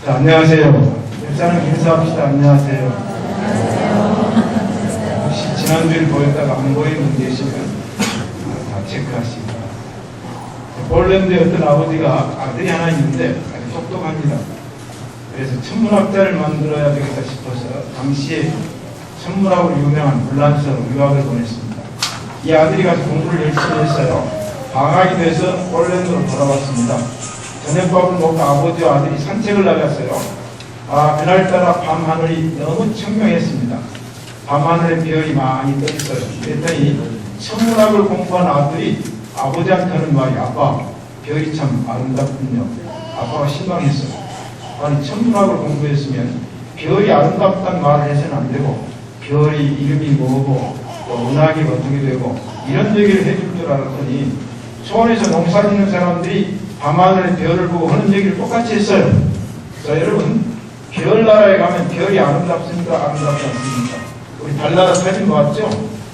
자, 안녕하세요. 옆사람 인사합시다. 안녕하세요. 혹시 지난주에 보였다가 안 보이는 분 계시면 다 체크하시기 바랍니다. 폴란드의 어떤 아버지가 아들이 하나 있는데 아주 똑똑합니다. 그래서 천문학자를 만들어야 되겠다 싶어서 당시에 천문학으로 유명한 불란서로 유학을 보냈습니다. 이 아들이 가서 공부를 열심히 했어요. 방학이 돼서 폴란드로 돌아왔습니다. 저녁밥을 먹고 아버지와 아들이 산책을 나갔어요. 그날따라 밤하늘이 너무 청명했습니다. 밤하늘에 별이 많이 떠 있어요. 그랬더니 천문학을 공부한 아들이 아버지한테 하는 말이, 아빠, 별이 참 아름답군요. 아빠가 실망했어요. 아니, 천문학을 공부했으면 별이 아름답다는 말을 해서는 안 되고, 별이 이름이 뭐고, 또 은하계 어떻게 되고, 이런 얘기를 해줄 줄 알았더니, 초원에서 농사 짓는 사람들이 밤하늘의 별을 보고 하는 얘기를 똑같이 했어요. 자, 여러분, 별나라에 가면 별이 아름답습니까? 아름답지 않습니까? 우리 달나라 사진 봤죠?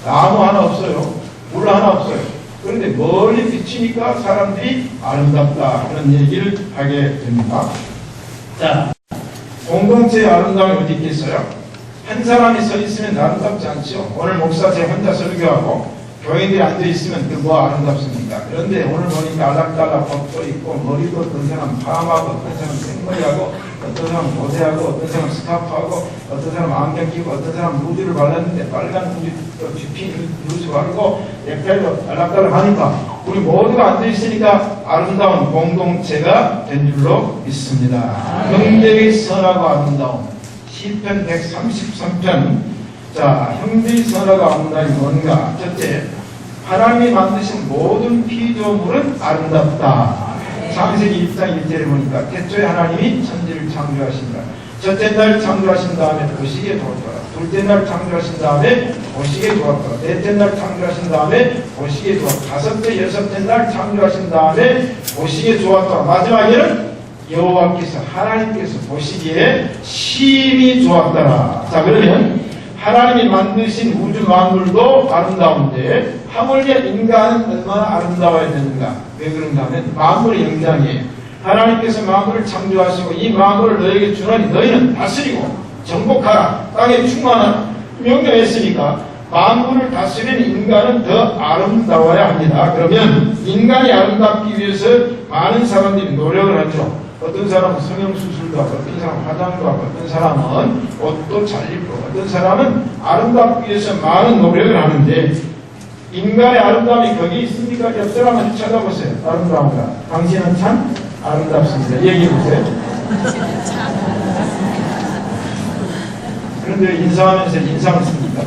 나무 하나 없어요. 물 하나 없어요. 그런데 멀리 비치니까 사람들이 아름답다 그런 얘기를 하게 됩니다. 자, 공동체의 아름다움이 어디 있겠어요? 한 사람이 서 있으면 아름답지 않죠. 오늘 목사 제 혼자 설교하고 교인들이 앉아있으면 그 뭐 아름답습니까? 그런데 오늘 보니까 알락달락 벗고 있고, 머리도 어떤 사람 파마하고, 어떤 사람 생머리하고, 어떤 사람 모자하고, 어떤 사람 스카프하고, 어떤 사람 안경 끼고, 어떤 사람 루즈를 발랐는데 빨간 루즈, 피 루즈 바르고, 넥타이도 알락달락 하니까 우리 모두가 앉아있으니까 아름다운 공동체가 된 줄로 믿습니다. 형제의 선하고 아름다움. 시편 133편. 자, 형제의 선하고 아름다움이 뭔가? 첫째, 하나님이 만드신 모든 피조물은 아름답다. 창세기 1장 1절에 보니까 태초에 하나님이 천지를 창조하신다. 첫째 날 창조하신 다음에 보시기에 좋았더라. 둘째 날 창조하신 다음에 보시기에 좋았더라. 넷째 날 창조하신 다음에 보시기에 좋았더라. 다섯째, 여섯째 날 창조하신 다음에 보시기에 좋았더라. 마지막에는 여호와께서 하나님께서 보시기에 심히 좋았더라. 자, 그러면 하나님이 만드신 우주 만물도 아름다운데 하물며 인간은 얼마나 아름다워야 되는가? 왜 그런가 하면 만물의 영장이에요. 하나님께서 만물을 창조하시고 이 만물을 너에게 주노니 너희는 다스리고 정복하라. 땅에 충만하라. 명령했으니까 만물을 다스리는 인간은 더 아름다워야 합니다. 그러면 인간이 아름답기 위해서 많은 사람들이 노력을 하죠. 어떤 사람은 성형수술도 하고, 어떤 사람은 화장도 하고, 어떤 사람은 옷도 잘 입고, 어떤 사람은 아름답기 위해서 많은 노력을 하는데 인간의 아름다움이 거기 있습니까? 옆 사람을 쳐다보세요. 아름다운가? 당신은 참 아름답습니다. 얘기해보세요. 그런데 인사하면서 인상을 씁니다.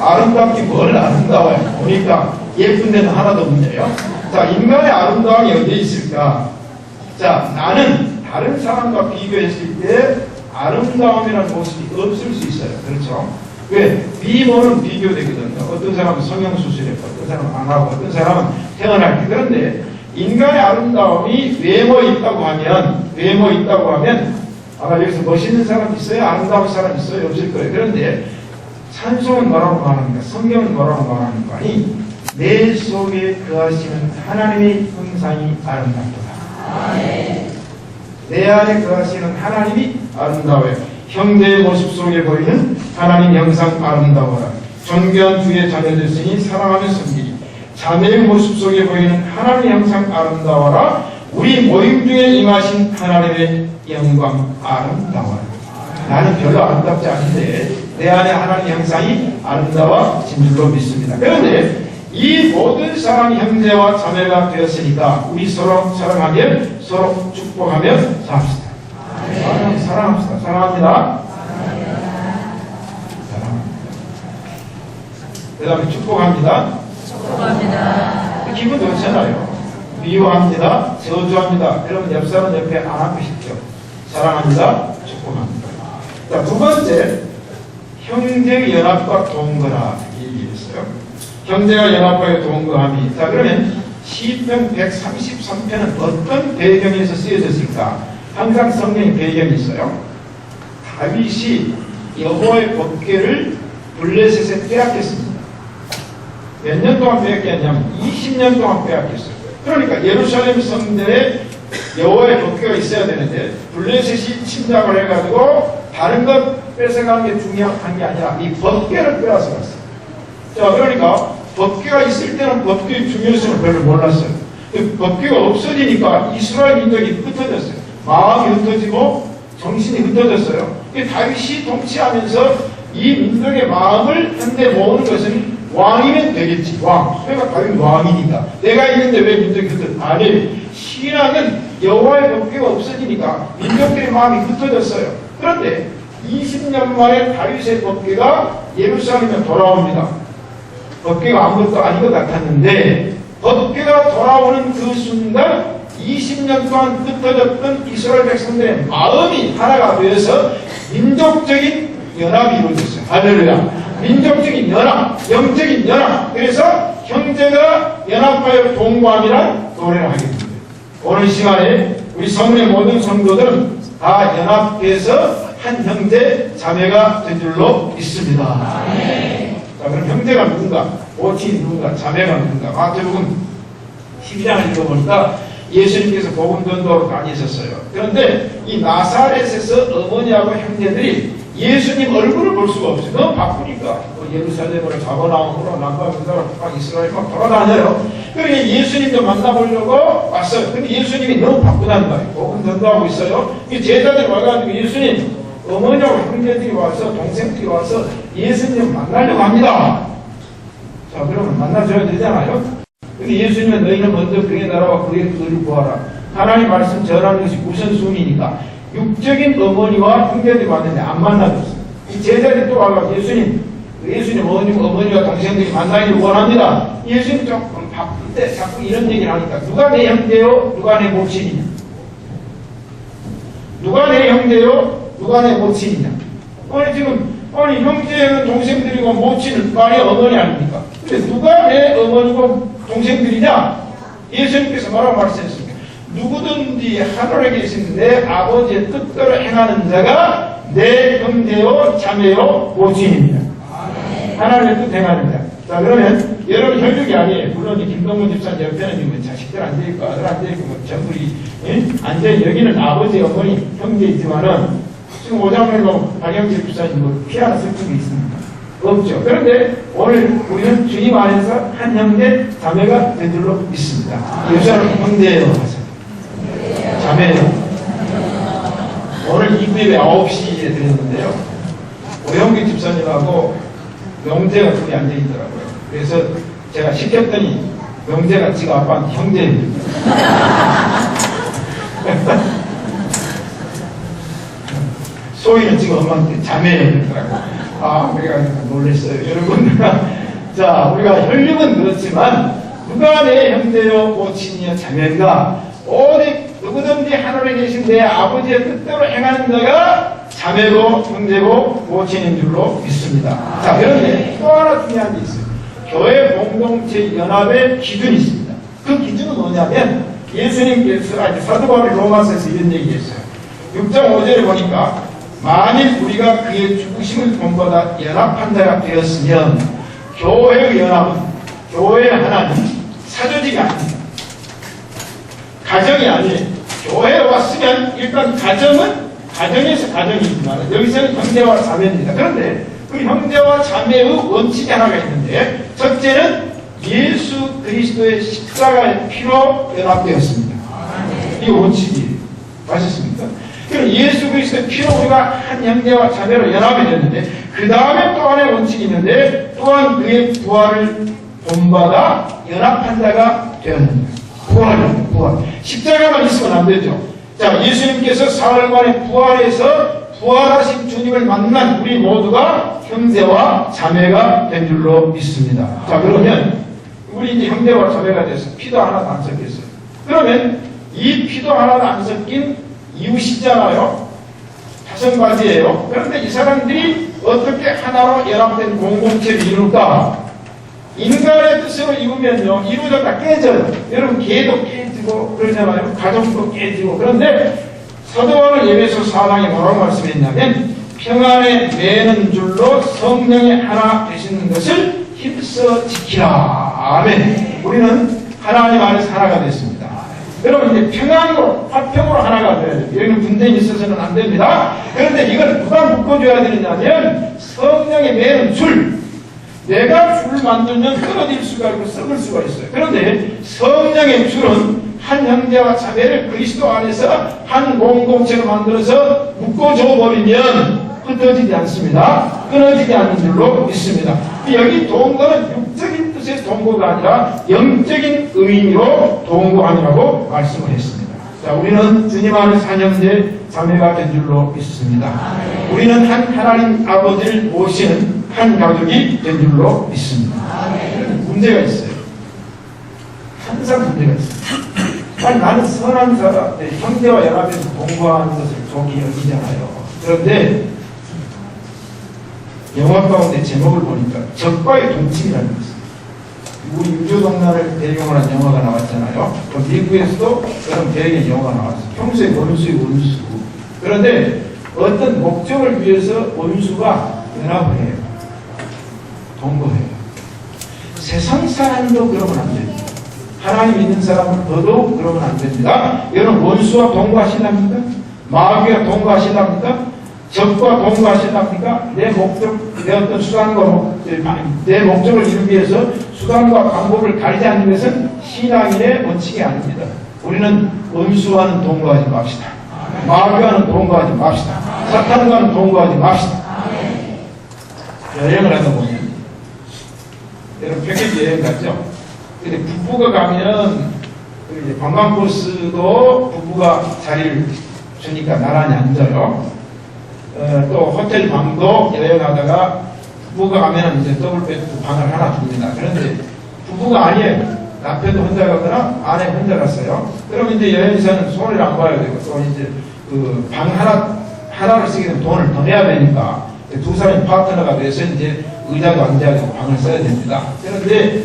아름답기 뭘 아름다워요? 보니까 예쁜 데는 하나도 없네요. 자, 인간의 아름다움이 어디에 있을까? 자, 나는 다른 사람과 비교했을 때 아름다움이라는 모습이 없을 수 있어요. 그렇죠? 왜? 미모는 비교되거든요. 어떤 사람은 성형수술했고, 어떤 사람은 안 하고, 어떤 사람은 태어날 때. 그런데 인간의 아름다움이 외모에 있다고 하면 아마 여기서 멋있는 사람 있어요? 아름다운 사람 있어요? 없을 거예요. 그런데 찬송은 뭐라고 말합니까? 성경은 뭐라고 말합니까? 아니, 내 속에 거하시는 하나님의 형상이 아름답도다. 내 안에 거하시는 하나님이 아름다워요. 형제의 모습 속에 보이는 하나님 형상 아름다워라. 존귀한 주의 자녀됐으니 사랑하며 섬기리. 자매의 모습 속에 보이는 하나님 형상 아름다워라. 우리 모임 중에 임하신 하나님의 영광 아름다워라. 나는 별로 아름답지 않은데 내 안에 하나님 형상이 아름다워진 줄로 믿습니다. 그런데 이 모든 사람이 형제와 자매가 되었으니까 우리 서로 사랑하며 서로 축복하며 삽시다. 사랑합시다. 사랑합니다. 그 다음에 축복합니다. 기분 좋잖아요. 미워합니다. 저주합니다. 여러분 옆 사람 옆에 안고 싶죠. 사랑합니다. 축복합니다. 자, 두 번째, 형제의 연합과 동거라 얘기했어요. 형제가 연합하여 동거함이. 자, 그러면 시편 133편은 어떤 배경에서 쓰여졌을까? 항상 성경의 배경이 있어요. 다윗이 여호와의 법궤를 블레셋에 빼앗겼습니다. 몇 년 동안 빼앗겼냐면 20년 동안 빼앗겼어요. 그러니까 예루살렘 성전에 여호와의 법궤가 있어야 되는데 블레셋이 침략을 해가지고 다른 것 뺏어가는 게 중요한 게 아니라 이 법궤를 빼앗아 갔어요. 자, 그러니까 법궤가 있을 때는 법궤의 중요성을 별로 몰랐어요. 그 법궤가 없어지니까 이스라엘 민족이 흩어졌어요. 마음이 흩어지고 정신이 흩어졌어요. 다윗이 통치하면서 이 민족의 마음을 한데 모으는 것은 왕이면 되겠지. 왕. 그러니까 다윗 왕이니까. 내가 있는데 왜 민족이 흩어졌어? 아니, 신앙은 여호와의 법궤가 없어지니까 민족들의 마음이 흩어졌어요. 그런데 20년 만에 다윗의 법궤가 예루살렘에 돌아옵니다. 법궤가 아무것도 아닌 것 같았는데 법궤가 돌아오는 그 순간 20년 동안 흩어졌던 이스라엘 백성들의 마음이 하나가 되어서 민족적인 연합이 이루어졌어요. 할렐루야. 민족적인 연합, 영적인 연합. 그래서 형제가 연합하여 동거함이란 노래를 하게 됩니다. 오늘 시간에 우리 성문의 모든 성도들은 다 연합해서 한 형제 자매가 된 줄로 믿습니다. 자, 그럼 형제가 누군가, 모친이 누군가, 자매가 누군가. 마태복음 12장을 읽어보니까 예수님께서 복음 전도로 다니셨어요. 그런데 이 나사렛에서 어머니하고 형제들이 예수님 얼굴을 볼 수가 없어요. 너무 바쁘니까. 예루살렘으로 잡아나오므로 남방으로 막 이스라엘 막 돌아다녀요. 그러니까 예수님도 만나보려고 왔어요. 근데 예수님이 너무 바쁘다는 거예요. 복음 전도하고 있어요. 이 제자들이 와가지고 예수님, 어머니하고 형제들이 와서, 동생들이 와서 예수님 만나려고 합니다. 자, 그러면 만나줘야 되잖아요. 근데 예수님은 너희는 먼저 그의 나라와 그의 의를 구하라. 하나님 말씀 전하는 것이 우선순위니까 육적인 어머니와 형제들이 왔는데 안 만나줬어요. 이 제자들이 또 와서 예수님 어머니와 동생들이 만나기를 원합니다. 예수님 조금 바쁜데 자꾸 이런 얘기를 하니까 누가 내 형제요? 누가 내 모친이냐? 누가 내 형제요? 누가 내 모친이냐? 아니 형제는 동생들이고 모친은 말이 어머니 아닙니까? 근데 누가 내 어머니고 동생들이냐? 예수님께서 뭐라고 말씀하셨습니까? 누구든지 하늘에 계신 내 아버지의 뜻대로 행하는 자가 내 형제요 자매요 모친입니다. 하나님의 뜻 행하는 자. 자, 그러면 여러분 혈육이 아니에요. 물론 김동문 집사님 옆에는 자식들 앉아있고 아들 앉아있고 뭐 전부리 앉아있고 여기는 아버지 어머니 형제 있지만은 지금 오장면로 박영재 집사님 뭐 피하나 슬픈 게 있습니까? 없죠. 그런데 오늘 우리는 주님 안에서 한 형제 자매가 된 줄로 믿습니다. 요새는 형제예요. 자매예요. 오늘 이브에 9시에 드렸는데요. 오영기 집사님하고 명재가 둘이 앉아있더라고요. 그래서 제가 시켰더니 명재가 지가 아빠한테 형제입니다. 소희는 지금 엄마한테 자매예요. 아, 우리가 놀랬어요. 여러분. 자, 우리가 혈육은 그렇지만 누가 내 형제요, 모친이요, 자매인가? 오직 누구든지 하늘에 계신 내 아버지의 뜻대로 행하는 자가 자매고 형제고 모친인 줄로 믿습니다. 자, 그런데 또 하나 중요한 게 있어요. 교회 공동체 연합의 기준이 있습니다. 그 기준은 뭐냐면 예수님께서 사도 바울이 로마서에서 이런 얘기했어요. 6장 5절에 보니까 만일 우리가 그의 죽으심을 본보다 연합한 자가 되었으면 교회의 연합은 교회의 하나님 사조직이 아닙니다. 가정이 아니에요. 교회에 왔으면 일단 가정에서 가정이지만 여기서는 형제와 자매입니다. 그런데 그 형제와 자매의 원칙이 하나가 있는데 첫째는 예수 그리스도의 십자가의 피로 연합되었습니다. 이게 원칙이에요. 아셨습니까? 그럼 예수 그리스도의 피로 우리가 한 형제와 자매로 연합이 됐는데 그 다음에 또 하나의 원칙이 있는데 또한 그의 부활을 본받아 연합한 자가 되었습니다. 부활. 십자가만 있으면 안 되죠. 자, 예수님께서 사흘 만에 부활해서 부활하신 주님을 만난 우리 모두가 형제와 자매가 된 줄로 믿습니다. 자, 그러면 우리 이제 형제와 자매가 돼서 피도 하나도 안 섞였어요. 그러면 이 피도 하나도 안 섞인 이웃이잖아요. 자선바지예요. 그런데 이 사람들이 어떻게 하나로 연합된 공동체를 이룰까? 인간의 뜻으로 이루면요, 이루다가 깨져요. 여러분, 개도 깨지고 그러잖아요. 가족도 깨지고. 그런데 사도 바울 에베소 4장에 뭐라고 말씀했냐면 평안에 매는 줄로 성령의 하나 되시는 것을 힘써 지키라. 아멘. 우리는 하나님 안에서 하나가 됐습니다. 여러분 이제 평안으로 화평으로 하나가 돼야 돼요. 여기는 분쟁이 있어서는 안 됩니다. 그런데 이걸 누가 묶어줘야 되느냐면 성령의 매는 줄. 내가 줄을 만들면 끊어질 수가 있고 썩을 수가 있어요. 그런데 성령의 줄은 한 형제와 자매를 그리스도 안에서 한 공동체로 만들어서 묶어줘 버리면 흩어지지 않습니다. 끊어지지 않는 줄로 있습니다. 여기 동거는 육적인 뜻의 동거가 아니라 영적인 의미로 동거하니라고 말씀을 했습니다. 자, 우리는 주님 안에서 한 형제 자매가 된 줄로 있습니다. 우리는 한 하나님 아버지를 모시는 한 가족이 된 줄로 믿습니다. 문제가 있어요. 항상 문제가 있어요. 아니, 나는 선한 사람, 형제와 연합해서 동거하는 것을 좋게 여기잖아요. 그런데 영화 가운데 제목을 보니까 적과의 동침이라는 것입니다. 우리 유교동란을 배경으로 한 영화가 나왔잖아요. 미국에서도 그런 배경의 영화가 나왔어요. 평소에 원수의 원수. 그런데 어떤 목적을 위해서 원수가 연합을 해요. 동거해요. 세상 사람도 그러면 안 됩니다. 하나님 믿는 사람은 더더욱 그러면 안 됩니다. 여러분 원수와 동거하신답니까? 마귀와 동거하신답니까? 적과 동거하신답니까? 내 목적, 내 어떤 수단과 내 목적을 이루기 위해서 수단과 방법을 가리지 않는 것은 신앙인의 원칙이 아닙니다. 우리는 원수와는 동거하지 맙시다. 마귀와는 동거하지 맙시다. 사탄과는 동거하지 맙시다. 여행을 하다 보면 여러분 패키지 여행 갔죠? 근데 부부가 가면 이제 관광버스도 부부가 자리를 주니까 나란히 앉아요. 또 호텔 방도 여행하다가 부부가 가면 이제 더블베드 방을 하나 줍니다. 그런데 부부가 아니에요. 남편도 혼자 가거나 아내 혼자 갔어요. 그럼 이제 여행사는 손해를 안 봐야 되고 또 이제 그 방 하나를 쓰게 되면 돈을 더 내야 되니까 두 사람이 파트너가 돼서 이제 의자도 앉아야 되고 방을 써야 됩니다. 그런데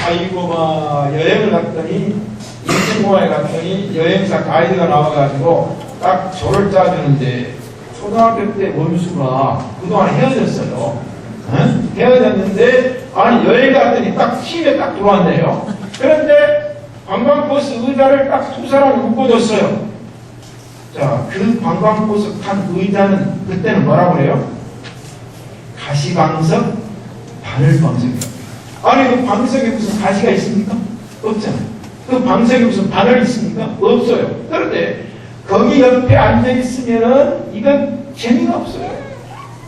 아이고 막 여행을 갔더니 인천공항에 갔더니 여행사 가이드가 나와가지고 딱 조를 짜주는데 초등학교 때 원수가 그동안 헤어졌어요. 응? 헤어졌는데 아니 여행 갔더니 딱 팀에 딱 들어왔네요. 그런데 관광버스 의자를 딱 두 사람이 묶어줬어요. 자, 그 관광버스 탄 의자는 그때는 뭐라고 해요? 가시방석, 바늘방석이요. 아니 그 방석에 무슨 가시가 있습니까? 없잖아요. 그 방석에 무슨 바늘이 있습니까? 없어요. 그런데 거기 옆에 앉아있으면은 이건 재미가 없어요.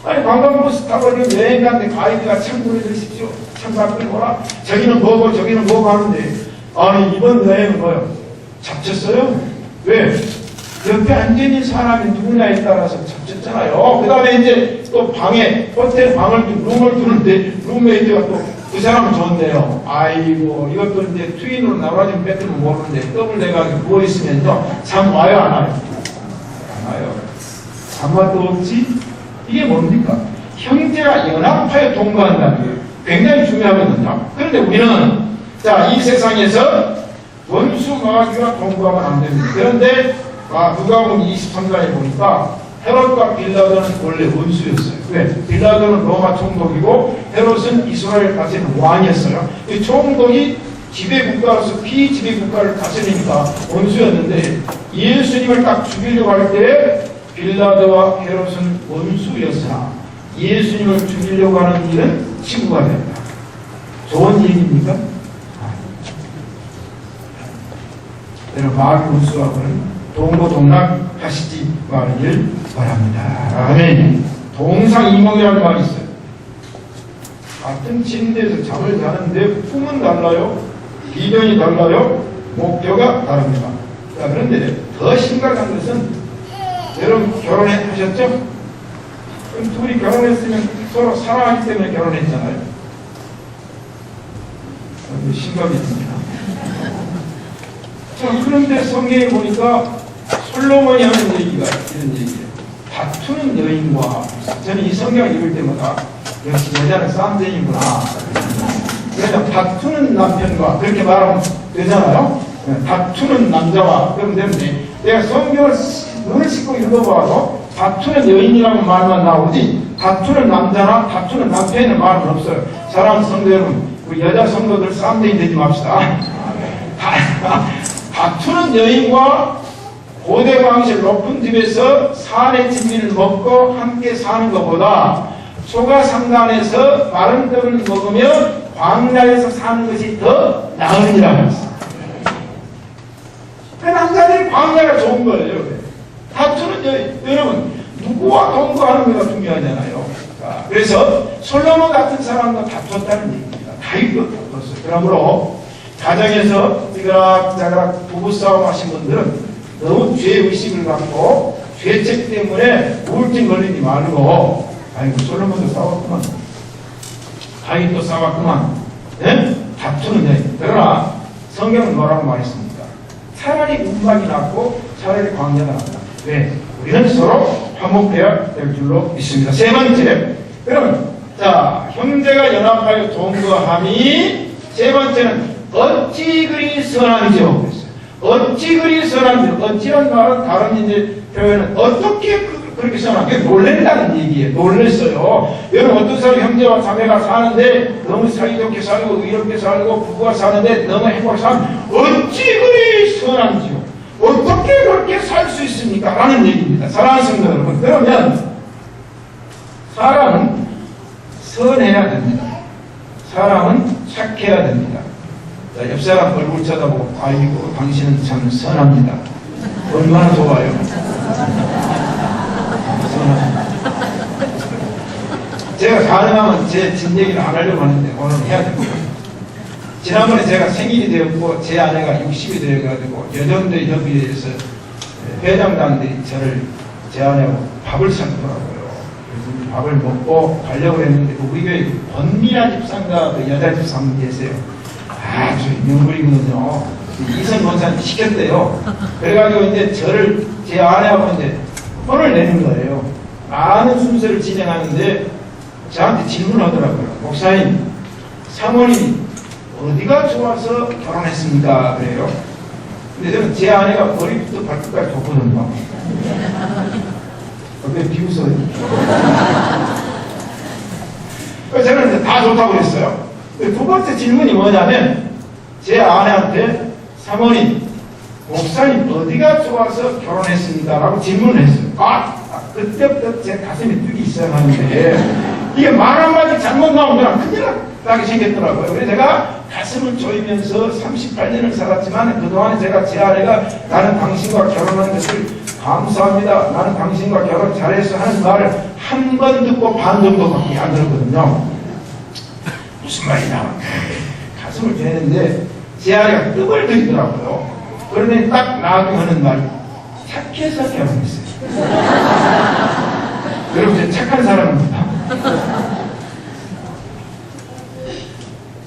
아니 관광버스 타고 여행 가는데 가이드가 참고해 주십시오. 참고해 보라. 저기는 뭐고 저기는 뭐고 하는데 아니 이번 여행은 뭐요? 잡혔어요? 왜? 옆에 앉아있는 사람이 누구냐에 따라서 잡혔잖아요. 그 다음에 이제 또 방에 호텔 방을 룸을 두는데 룸메이트가 또 그 사람은 좋은데요. 아이고 이것도 이제 트윈으로 나눠지면 뺏으면 모르는데 떡을 내가지고 누워있으면요 잠 와요 안 와요? 안 와요. 잠맛도 없지? 이게 뭡니까? 형제가 연합하여 동거한다는 게 굉장히 중요하거든요. 그런데 우리는 자 이 세상에서 원수 마귀와 동거하면 안 됩니다. 그런데 누가복음 23장에 보니까 헤롯과 빌라도는 원래 원수였어요. 왜? 빌라도는 로마 총독이고 헤롯은 이스라엘 다스리는 왕이었어요. 이 총독이 지배국가로서 피지배국가를 다스리니까 원수였는데 예수님을 딱 죽이려고 할 때 빌라도와 헤롯은 원수였으나 예수님을 죽이려고 하는 일은 친구가 된다. 좋은 얘기입니까? 여러분 마귀 원수하고는 동거동락하시지 말길 바랍니다. 아멘. 동상이몽이라는 말이 있어요. 같은 침대에서 잠을 자는데 품은 달라요. 비전이 달라요. 목표가 다릅니다. 자, 그런데 더 심각한 것은 여러분 결혼하셨죠? 그럼 둘이 결혼했으면 서로 사랑하기 때문에 결혼했잖아요. 심각했습니다. 자, 그런데 성경에 보니까 솔로몬이 하는 얘기가 이런 얘기예요. 다투는 여인과 저는 이 성경을 읽을 때마다 역시 여자는 쌈쟁이구나. 그래서 다투는 남편과 그렇게 말하면 되잖아요. 다투는 남자와 그럼 되는데 내가 성경을 눈을 씻고 읽어봐도 다투는 여인이라는 말만 나오지 다투는 남자나 다투는 남편이라는 말은 없어요. 사랑하는 성도 여러분, 우리 여자 성도들 쌈쟁이 되지 맙시다. 다투는 여인과 고대 방식 높은 집에서 산의 진미를 먹고 함께 사는 것보다 초가상단에서 마른 떡을 먹으며 광야에서 사는 것이 더 나으니라 했습니다. 그 남자들이 광야가 좋은 거예요. 다투는 여러분 누구와 동거하는 게 중요하잖아요. 그래서 솔로몬 같은 사람도 다투었다는 얘기입니다. 다윗도 다투었어요. 그러므로 가정에서 찌그락자그락 부부싸움 하신 분들은 너무 죄의식을 갖고 죄책 때문에 우울증 걸리지 말고 아이고 솔로몬도 싸웠구만, 다윗도 싸웠구만, 네? 다투는 여인. 그러나 성경은 뭐라고 말했습니까? 차라리 운박이 낫고 차라리 광야가 낫다. 왜? 우리는 서로 화목해야 될 줄로 믿습니다. 세 번째, 그러면 자 형제가 연합하여 동거함이 세 번째는 어찌 그리 선한지요. 그랬어요. 어찌 그리 선한지. 어찌란 말은 다른 이제 표현은 어떻게 그렇게 선한게 놀랜다는 얘기예요. 놀랬어요. 여러분 어떤 사람 형제와 자매가 사는데 너무 사이좋게 살고 의롭게 살고 부부가 사는데 너무 행복하게 살면 어찌 그리 선한지요. 어떻게 그렇게 살 수 있습니까? 라는 얘기입니다. 사랑하는 성도 여러분, 그러면 사람은 선해야 됩니다. 사람은 착해야 됩니다. 자, 옆 사람 얼굴 쳐다보고 아이고 당신은 참 선합니다. 얼마나 좋아요. 선합니다. 제가 가능하면 제 진 얘기를 안 하려고 하는데 오늘 해야 됩니다. 지난번에 제가 생일이 되었고 제 아내가 60이 되어가지고 여정대 협의회에서 회장단들이 저를 제 아내하고 밥을 사주더라고요. 그래서 밥을 먹고 가려고 했는데 우리 교회 권미라 집사가 그 여자 집사분 계세요. 아주 명물이거든요. 이선 원사님 시켰대요. 그래가지고 이제 저를 제 아내하고 이제 혼을 내는 거예요. 많은 순서를 진행하는데 저한테 질문하더라고요. 목사님, 사모님이 어디가 좋아서 결혼했습니까? 그래요. 근데 저는 제 아내가 머리부터 발끝까지 좋거든요. 왜 비웃어요? 저는 다 좋다고 그랬어요. 두 번째 질문이 뭐냐면 제 아내한테 사모님, 목사님 어디가 좋아서 결혼했습니까? 라고 질문을 했어요. 그때부터 제 가슴이 뜨기 시작하는데 이게 말 한마디 잘못 나오면 큰일 나게 생겼더라고요. 그래서 제가 가슴을 조이면서 38년을 살았지만 그동안에 제가 제 아내가 나는 당신과 결혼한 것을 감사합니다, 나는 당신과 결혼 잘해서 하는 말을 한 번 듣고 반 정도밖에 안 들었거든요. 무슨 말이냐, 가슴을 조이는데 제 아내가 뜸을 들이더라고요. 그러더니 딱 나중에 하는 말이 착해서 결혼했어요. 여러분 제 착한 사람입니다.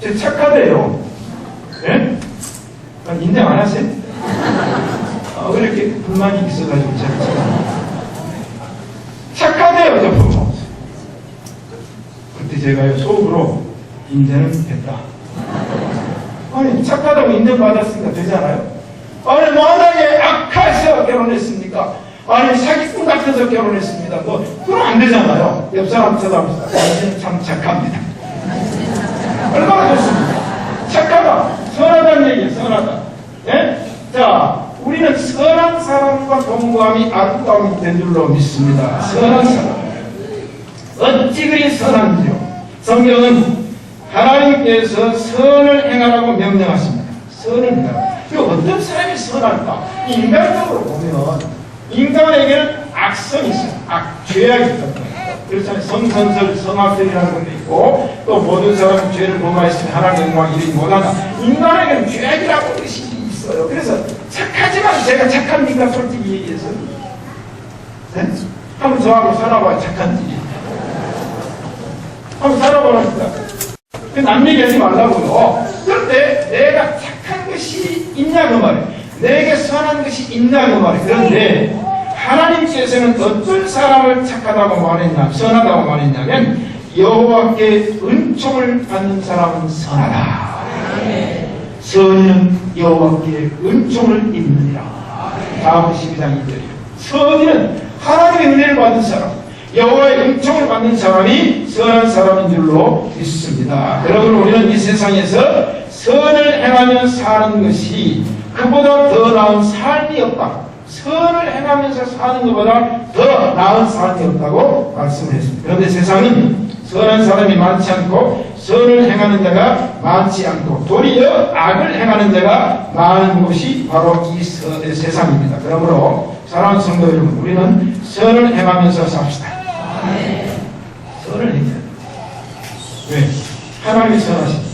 제 착하대요. 예? 인정 안 하세요? 왜 이렇게 불만이 있어가지고 제가 착하대요, 저 부모. 그때 제가 속으로 인정은 됐다. 아니 착하다고 인정받았으니까 되잖아요. 아니 만약에 악해서 결혼했습니까? 아니 사기꾼 같아서 결혼했습니다. 그럼 안 되잖아요. 옆 사람 쳐다봅시다. 당신은 참 착합니다. 얼마나 좋습니까? 착하다, 선하다는 얘기예요. 선하다. 예? 자, 우리는 선한 사람과 동거함이 아름다움이 된 줄로 믿습니다. 선한 사람. 어찌 그리 선한지요. 성경은 하나님께서 선을 행하라고 명령하십니다. 선을 행하라. 어떤 사람이 선할까? 인간적으로 보면 인간에게는 악성이 있어요. 죄악이 있거든요. 그렇잖아요. 성선설, 성악설이라는 것도 있고 또 모든 사람은 죄를 범하였으면 하나님의 영광 이르지 못한다. 인간에게는 죄악이라고 하는 것이 있어요. 그래서 착하지만 제가 착합니까? 솔직히 얘기해서. 네? 한번 저하고 살아봐야 착한지. 한번 살아보랍시다. 남 얘기하지 말라고요. 그런데 내가 착한 것이 있냐 그 말이에요. 내게 선한 것이 있냐 그 말이에요. 그런데 하나님께서는 어떤 사람을 착하다고 말했냐, 선하다고 말했냐면 여호와께 은총을 받는 사람은 선하다. 선인은 여호와께 은총을 입느니라. 다음 12장 2절이요. 선인은 하나님의 은혜를 받은 사람, 여호와의 은총을 받는 사람이 선한 사람인 줄로 믿습니다. 여러분, 우리는 이 세상에서 선을 행하며 사는 것이 그보다 더 나은 삶이 없다. 선을 행하면서 사는 것보다 더 나은 삶이 없다고 말씀을 했습니다. 그런데 세상은 선한 사람이 많지 않고 선을 행하는 자가 많지 않고 도리어 악을 행하는 자가 많은 곳이 바로 이 세상입니다. 그러므로 사랑하는 성도 여러분, 우리는 선을 행하면서 삽시다. 선을 행해야 됩니다. 왜? 하나님이 선하십니다.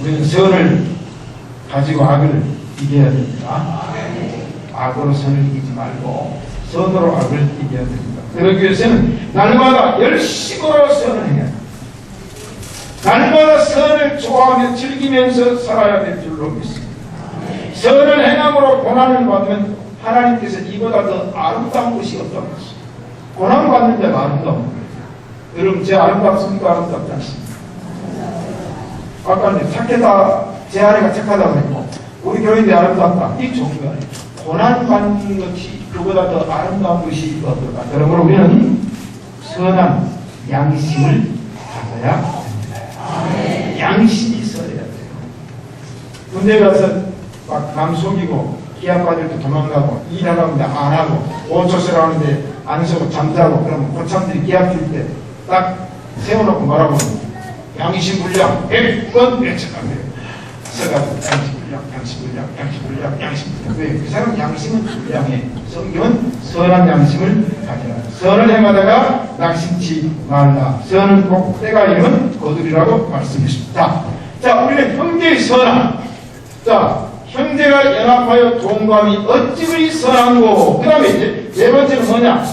우리는 선을 가지고 악을 이겨야 됩니다. 악으로 선을 이기지 말고 선으로 악을 이겨야 됩니다. 그러기 위해서는 날마다 열심으로 선을 해야 됩니다. 날마다 선을 좋아하며 즐기면서 살아야 될 줄로 믿습니다. 선을 행함으로 고난을 받으면 하나님께서 이보다 더 아름다운 것이 없다는 것입니다. 고난을 받는 데가 아름다운 거예요. 여러분, 제 아름답습니까? 아름답지 않습니다. 아까 착하다, 제 아내가 착하다고 했고 우리 교인들이 아름답다. 이 좋은 거 아니에요. 고난받는 것이 그보다 더 아름다운 것이 어떨까. 그러므로 우리는 선한 양심을 가져야 됩니다. 양심이 있어야 돼요. 군대 가서 막 남 속이고 기합 받을 때 도망가고 일하라는데 안 하고 오초설 하는데 안 서고 잠자고 그러면 고참들이 기합 줄 때 딱 세워놓고 뭐라고 양심 불량 100번 외쳐가면 서가지고 양심 불량. 왜? 그 사람 양심은 불량해. 성경은 선한 양심을 가져라. 선을 행하다가 낙심치 말라. 선은 꼭 때가 이르면 거두리라고 말씀했습니다. 자, 우리는 형제의 선함. 자, 형제가 연합하여 동감이 어찌 그리 선한고. 그 다음에 이제 네 번째는 뭐냐?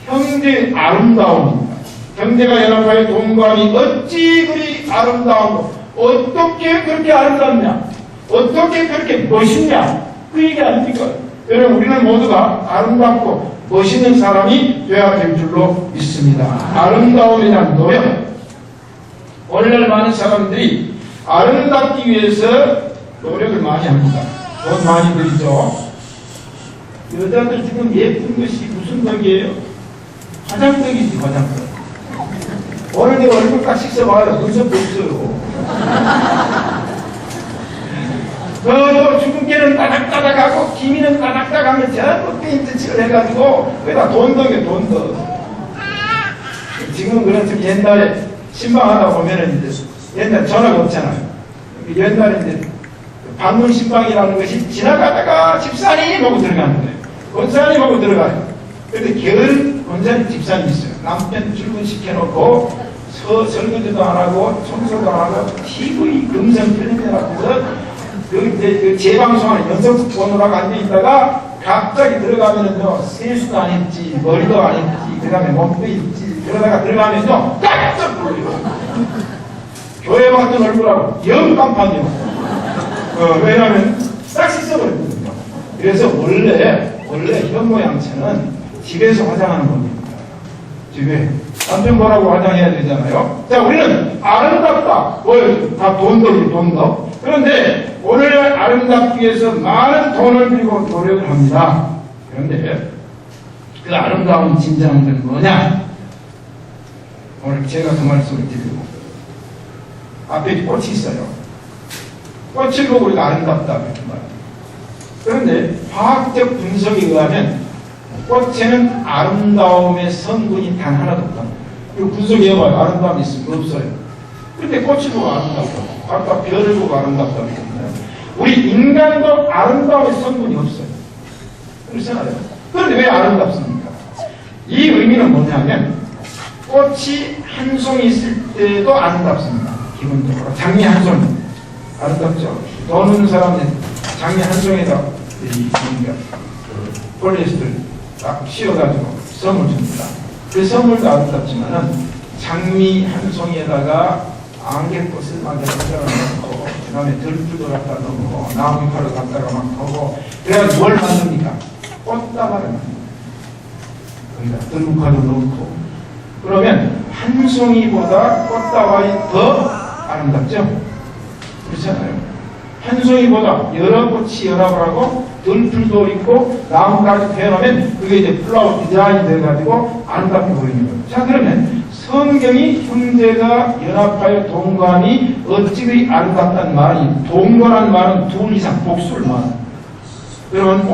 형제의 아름다움입니다. 형제가 연합하여 동감이 어찌 그리 아름다운고. 어떻게 그렇게 아름답냐? 어떻게 그렇게 멋있냐? 그 얘기 아닙니까? 여러분, 우리는 모두가 아름답고 멋있는 사람이 되어야 될 줄로 믿습니다. 아름다움에 대한 노력. 오늘날 많은 사람들이 아름답기 위해서 노력을 많이 합니다. 돈 많이 들이죠. 여자들 지금 예쁜 것이 무슨 덕이에요? 화장덕이지, 화장덕. 오늘 내 얼굴 딱 씻어봐요. 눈썹도 없어요. 너 주근깨는 따닥따닥하고 기미는 따닥따닥하면 전부 페인트 칠을 해가지고 거기다 돈덕이에요. 돈덕. 지금 그렇지만 옛날에 신방하다 보면은 이제 옛날 전화가 없잖아요. 옛날에 이제 방문 신방이라는 것이 지나가다가 집사님 하고 들어가는 거예요. 권사님 하고 들어가요. 그런데 겨울 권사님 집사님 있어요. 남편 출근시켜놓고 설거지도 안 하고 청소도 안 하고 TV 금성 틀어내라고 그 재방송하는 연속 보느라고 앉아있다가 갑자기 들어가면은요 세수도 안 했지 머리도 안 했지 그 다음에 몸도 있지 그러다가 들어가면요 깜짝 놀래요. 교회 왔던 얼굴하고 영 깜판이요. 왜냐하면 싹 씻어버렸거든요. 그래서 원래 현모양처는 집에서 화장하는 겁니다. 집에 남편 보라고 화장해야 되잖아요. 자, 우리는 아름답다. 다 돈덕. 그런데 오늘 아름답기 위해서 많은 돈을 들이고 노력을 합니다. 그런데 그 아름다운 진정한 건 뭐냐? 오늘 제가 그 말씀을 드리고 앞에 꽃이 있어요. 꽃을 보고 우리가 아름답다. 그런데 과학적 분석에 의하면 꽃에는 아름다움의 성분이 단 하나도 없다. 이거 분석해봐요. 아름다움이 있으면 없어요. 근데 꽃을 보고 아름답다. 아까 별을 보고 아름답다. 우리 인간도 아름다움의 성분이 없어요. 그렇잖아요. 그런데 왜 아름답습니까? 이 의미는 뭐냐면 꽃이 한 송이 있을 때도 아름답습니다. 기본적으로. 장미 한 송이. 아름답죠? 돈 없는 사람은 장미 한 송이에다 폴리에스터를 딱 씌워가지고 선물 줍니다. 그 선물도 아름답지만은 장미 한 송이에다가 안개꽃을 만들어서 넣고 그 다음에 들풀도 갖다 넣고 나무잎을 갖다가 막 하고 그래서 뭘 만듭니까? 꽃다발을 만듭니다. 거기다 들국화도 넣고 그러면 한 송이보다 꽃다발이 더 아름답죠? 그렇잖아요. 한 송이보다 여러 꽃이 연합을 하고 들풀도 있고 나무까지 표현하면 그게 이제 플라워 디자인이 돼가지고 아름답게 보이는 거예요. 자, 그러면 성경이 형제가 연합하여 동거함이 어찌 아름답단 말이, 동거란 말은 둘 이상 복수를 말합니다. 여러분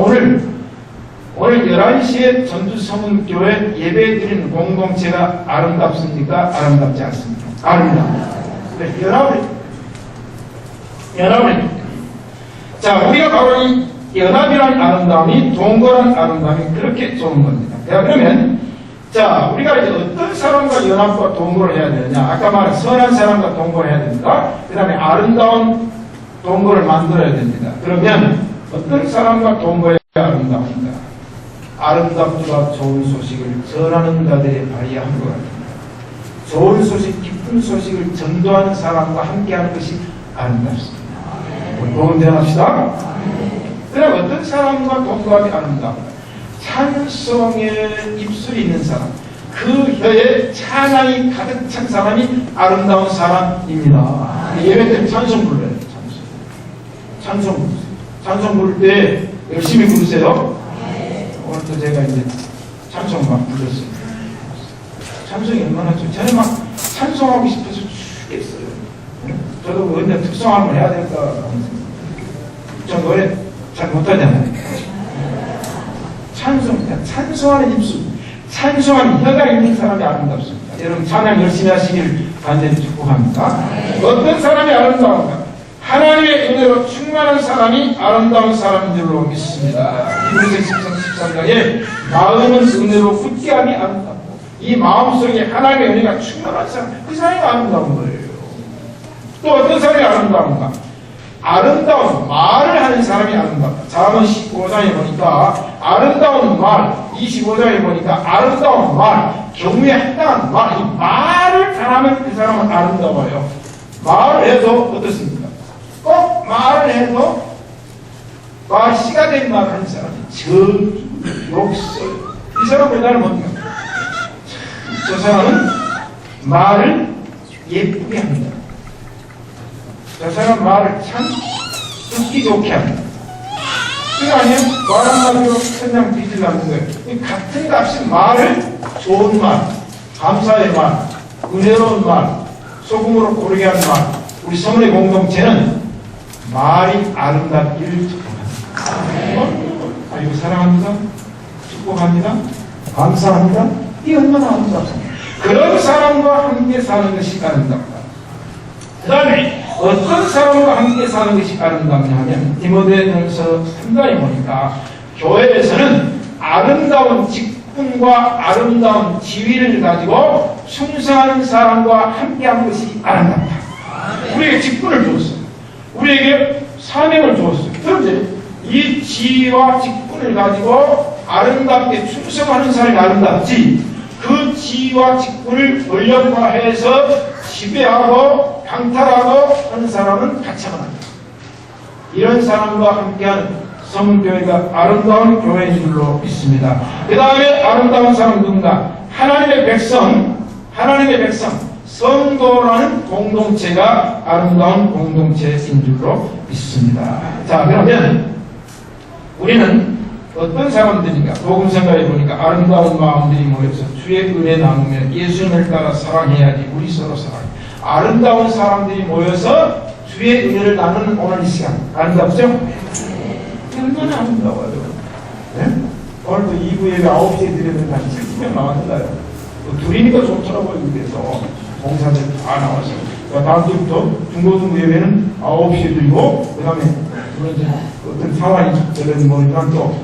오늘 11시에 전주성은교회 예배드리는 공동체가 아름답습니까? 아름답지 않습니까? 아름답습니다. 연합을 자, 우리가 바로 이 연합이라는 아름다움이, 동거라는 아름다움이 그렇게 좋은 겁니다. 그러면 자, 우리가 이제 어떤 사람과 연합과 동거를 해야 되느냐? 아까 말한 선한 사람과 동거를 해야 됩니다. 그 다음에 아름다운 동거를 만들어야 됩니다. 그러면 어떤 사람과 동거해야 아름다운가? 아름답도다 좋은 소식을 전하는 자들의 발휘한 것 같습니다. 좋은 소식, 기쁜 소식을 전도하는 사람과 함께하는 것이 아름답습니다. 공헌대합시다. 그럼 어떤 사람과 동거함이 아름다운가? 찬송의 입술이 있는 사람, 그 혀에 찬양이 가득 찬 사람이 아름다운 사람입니다. 예배 때 찬송 불러요. 찬송 부르세요. 찬송 부를 때 열심히 부르세요. 오늘도 제가 이제 찬송 막 불렀어요. 찬송이 얼마나 좋죠. 저는 막 찬송하고 싶어서 죽겠어요. 저도 언제 특성 한번 해야 될까. 저 노래 잘 못하잖아요. 찬송하는 입술, 찬송하는 혀가 있는 사람이 아름답습니다. 여러분 찬양 열심히 하시길 간절히 축복합니다. 어떤 사람이 아름다운가? 하나님의 은혜로 충만한 사람이 아름다운 사람인 줄로 믿습니다. 히브리서 13장에 마음은 은혜로 굳게함이 아름답고, 이 마음속에 하나님의 은혜가 충만한 사람, 그 사람이 아름다운 거예요. 또 어떤 사람이 아름다운가? 아름다운 말을 하는 사람이 아름답다. 잠언 15장에 보니까 아름다운 말, 25장에 보니까 아름다운 말, 경우에 합당한 말, 이 말을 잘하면 그 사람은 아름다워요. 말을 해도 어떻습니까? 꼭 말을 해도 씨가 된 말을 하는 사람이 저주, 욕설, 이 사람 우리나라 뭡니까? 저 사람은 말을 예쁘게 합니다. 저 사람 말을 참 듣기 좋게 합니다. 그게 아니에요? 말 한마디로 그냥 빚으려는 거예요. 같은 값이 말을, 좋은 말, 감사의 말, 은혜로운 말, 소금으로 고르게 하는 말, 우리 성례 공동체는 말이 아름답기를 축복합니다. 아이고 사랑합니다. 축복합니다. 감사합니다. 이 얼마나 아름답습니까? 그런 사람과 함께 사는 것이 아름답다. 그 다음에 어떤 사람과 함께 사는 것이 아름답냐 하면 디모데전서 3장에 보니까 교회에서는 아름다운 직분과 아름다운 지위를 가지고 충성하는 사람과 함께하는 것이 아름답다. 우리에게 직분을 주었어요. 우리에게 사명을 주었어요. 그런데 이 지위와 직분을 가지고 아름답게 충성하는 사람이 아름답지, 그 지위와 직분을 권력화해서 지배하고 강탈하고 하는 사람은 가차합니다. 이런 사람과 함께하는 성교회가 아름다운 교회인 줄로 믿습니다. 그 다음에 아름다운 사람은 누군가? 하나님의 백성, 성도라는 공동체가 아름다운 공동체인 줄로 믿습니다. 자, 그러면 우리는 어떤 사람들인가? 복음생활에 보니까 아름다운 마음들이 모여서 주의 은혜 나누며 예수님을 따라 사랑해야지. 우리 서로 사랑해. 아름다운 사람들이 모여서 주의 은혜를 나누는 오늘 이 시간 아름답죠? 얼마나 아름다워요. 네? 오늘도 2부 예배 9시에 드렸는데 한 70명 나왔는데요. 둘이니까 좋더라고요. 그래서 봉사들 다 나와서 다음 주부터 중고등부 예배는 9시에 드리고, 그 다음에 어떤 상황이 되는지 모르지만 또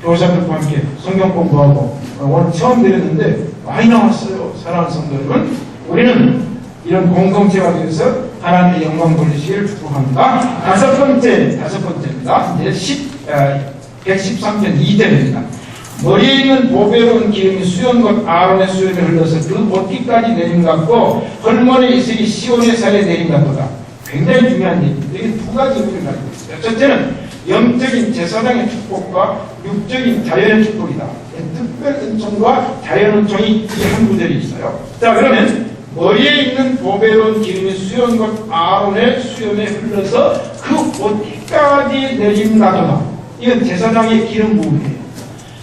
교사들과 함께 성경 공부하고, 오늘 처음 드렸는데 많이 나왔어요. 사랑하는 성도 여러분, 우리는 이런 공동체가 되어서 하나님의 영광 돌리시기를 축복합니다. 다섯 번째입니다. 이제 113편 2절입니다. 머리에 있는 보배로운 기름이 수염과 아론의 수염에 흘러서 그 옷깃까지 내림 같고 헐몬의 이슬이 시온의 살에 내림 같도다. 굉장히 중요한 얘기입니다. 이게 두 가지 의미를 가지고 있어요. 첫째는 영적인 제사장의 축복과 육적인 자연의 축복이다. 특별 은총과 자연 은총이 이 한 구절이 있어요. 자, 그러면 머리에 있는 보배로운 기름이 수염과 아론의 수염에 흘러서 그 옷깃까지 내림 같도다. 이건 제사장의 기름 부음이에요.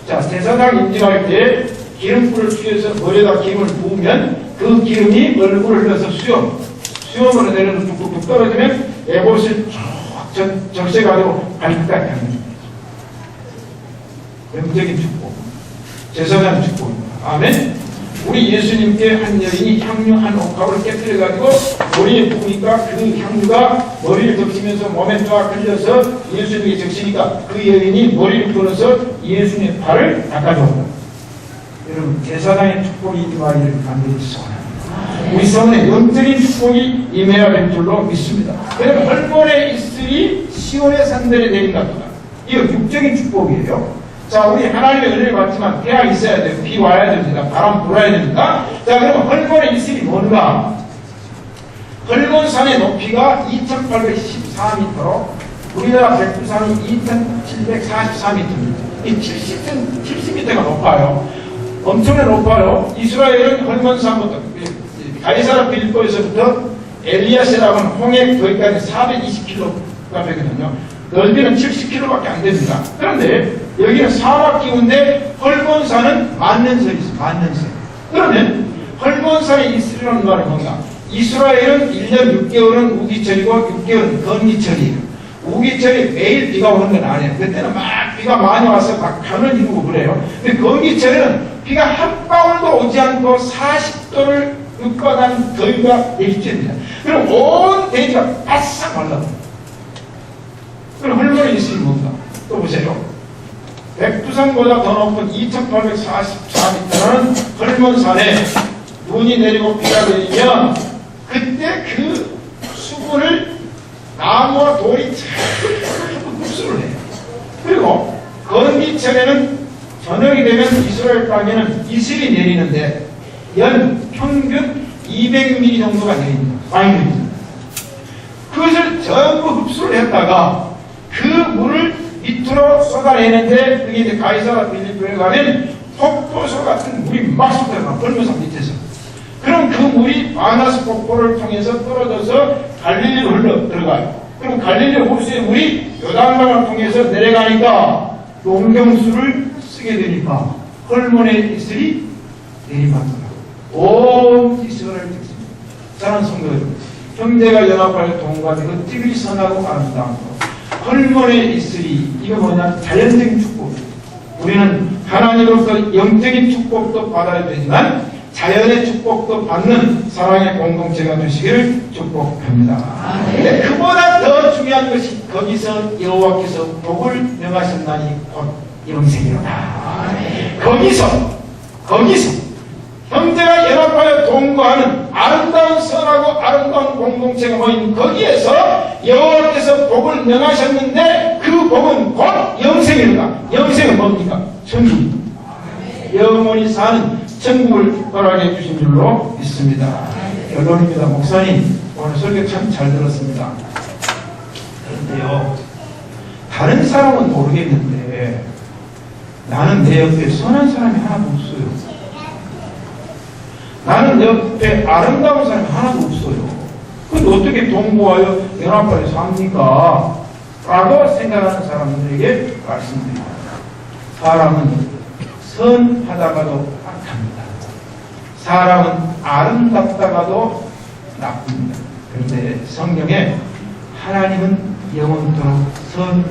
자, 제사장 인증할 때 기름불을 튀겨서 머리에다 기름을 부으면 그 기름이 얼굴을 흘러서 수염으로 내려서 뚝뚝뚝 떨어지면 에봇을 쭉 적셔가지고 발끝까지 하는 거예요. 영적인 축복, 제사장 축복입니다. 아멘. 우리 예수님께 한 여인이 향유 한 옥합을 깨뜨려가지고 머리에 부으니까 그 향유가 머리를 적시면서 몸에 쫙 흘려서 예수님에게 적시니까 그 여인이 머리를 풀어서 예수님의 발을 닦아줬다. 여러분, 제사장의 축복이 임하기를 간절히 소원합니다. 우리 성원에 영적인 축복이 임해야 될 줄로 믿습니다. 여러분, 헐몬의 이슬이 시온의 산들에 내린다. 이거 육적인 축복이에요. 자, 우리 하나님의 은혜를 받지만 태양 있어야 돼요. 비 와야 됩니다. 바람 불어야 됩니다. 자, 그러면 헐몬의 이슬이 뭔가? 헐몬산의 높이가 2814m로 우리나라 백두산이 2744m입니다. 이 70m가 높아요. 엄청나게 높아요. 이스라엘은 헐몬산부터 가이사라 빌보에서부터 엘리야세라고 하는 홍해 거기까지 420km가 되거든요. 넓이는 70km밖에 안 됩니다. 그런데 여기는 사막 기후인데 헐몬산은 만년설이 있어요. 만년설. 그러면 헐몬산의 이슬이라는 말은 뭔가? 이스라엘은 1년 6개월은 우기철이고 6개월은 건기철이에요. 우기철이 매일 비가 오는 건 아니에요. 그때는 막 비가 많이 와서 막 강을 이루고 그래요. 근데 건기철은 비가 한 방울도 오지 않고 40도를 육박한 더위가 내리쬐입니다. 그럼 온 대지가 바싹 말라요. 그럼 헐몬의 이슬이 뭔가? 또 보세요. 백두산보다 더 높은 2844m라는 헐몬산에 눈이 내리고 비가 내리면 그때 그 수분을 나무와 돌이 자꾸 흡수를 해요. 그리고 건기철에는 저녁이 되면 이스라엘 땅에는 이슬이 내리는데 연 평균 200mm 정도가 내립니다. 많이 내립니다. 그것을 전부 흡수를 했다가 그 물을 밑으로 쏟아내는데 그게 이제 가이사라 빌립보에 가면 폭포수 같은 물이 막 쏟아져요. 헐몬산 밑에서. 그럼 그 물이 바나스 폭포를 통해서 떨어져서 갈릴리로 흘러 들어가요. 그럼 갈릴리 호수의 물이 요단강을 통해서 내려가니까 농경수를 쓰게 되니까 헐몬의 이슬이 내리막더라. 온 이스라엘 특집입니다. 사랑하는 성도 여러분, 형제가 연합하여 동거하며 어찌그리 선하고 아름다운 것. 헐몬의 이슬이 이거 뭐냐? 자연적인 축복이에요. 우리는 하나님으로부터 영적인 축복도 받아야 되지만 자연의 축복도 받는 사랑의 공동체가 되시기를 축복합니다. 근데 그보다 더 중요한 것이 거기서 여호와께서 복을 명하셨나니 곧 영생이로다. 거기서 형제가 연합하여 동거하는 아름다운 선하고 아름다운 공동체가 모인 거기에서 여호와께서 복을 명하셨는데 그 복은 곧 영생이로다. 영생은 뭡니까? 천국입니다. 영원히 사는 천국을 허락해 주신 줄로 믿습니다. 결론입니다. 목사님, 오늘 설교 참 잘 들었습니다. 그런데요, 다른 사람은 모르겠는데 나는 내 옆에 선한 사람이 하나도 없어요. 나는 옆에 아름다운 사람이 하나도 없어요. 근데 어떻게 동거하여 연합하여 삽니까? 라고 생각하는 사람들에게 말씀드립니다. 사람은 선하다가도 악합니다. 사람은 아름답다가도 나쁩니다. 그런데 성경에 하나님은 영원토록 선합니다.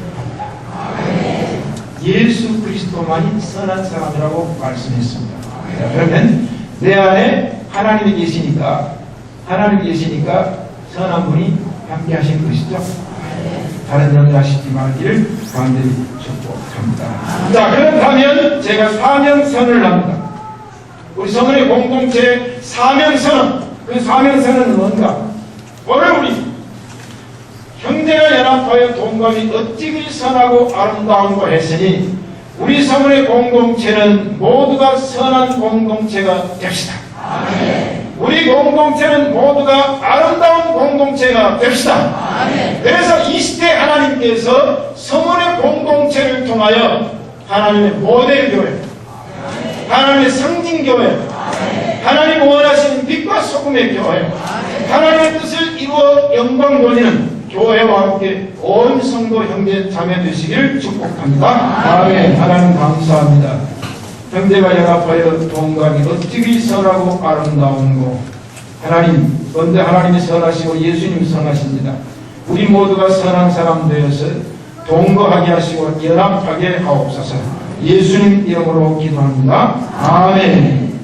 예수 그리스도만이 선한 사람이라고 말씀했습니다. 그러면 내 안에 하나님이 계시니까 선한 분이 함께 하신 것이죠. 다른 염려하시지 말기를 간절히 축복합니다. 자, 그렇다면 제가 사명선을 합니다. 우리 성은의 공동체 사명선, 그 사명선은 뭔가? 오늘 우리 형제가 연합하여 동감이 어찌 그리 선하고 아름다운고 했으니 우리 성은의 공동체는 모두가 선한 공동체가 됩시다. 아멘. 우리 공동체는 모두가 아름다운 공동체가 됩시다. 아멘. 그래서 이 시대 하나님께서 성은의 공동체를 통하여 하나님의 모델 교회, 하나님의 상징 교회, 하나님 원하시는 빛과 소금의 교회, 하나님의 뜻을 이루어 영광 돌리는 교회와 함께 온 성도 형제 자매 되시기를 축복합니다. 아멘. 하나님 감사합니다. 형제가 연합하여 동감이 어찌게 선하고 아름다운고. 하나님, 언제 하나님이 선하시고 예수님이 선하십니다. 우리 모두가 선한 사람 되어서 동거하게 하시고 연합하게 하옵소서. 예수님 이름으로 기도합니다. 아멘.